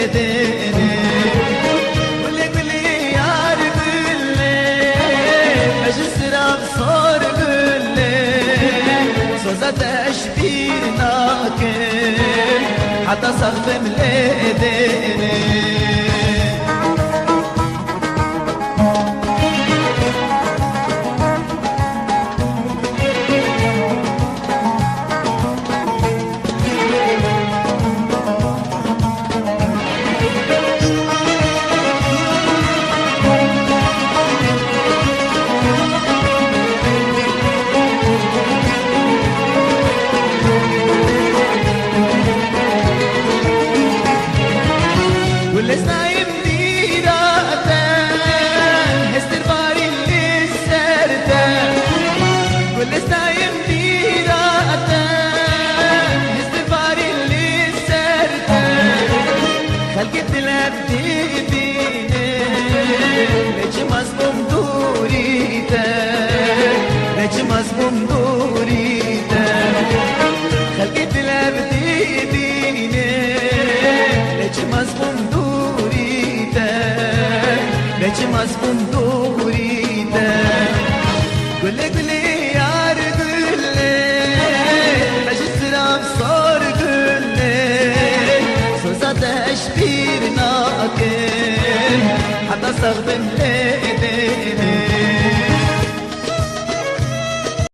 مليديني قولي قولي يار قولي اجسر بصور قولي صوزة اشبير ناكل حتى صغب مليديني خلقت لابدي بيني ليش مصموم دوريتك ليش مصموم دوريتك خلقت لابدي بيني ليش مصموم دوريتك ليش مصموم دوريتك قولي قولي يار قولي بجسر بصور قولي صوصة تشبير ناكل حتى استخدم ليه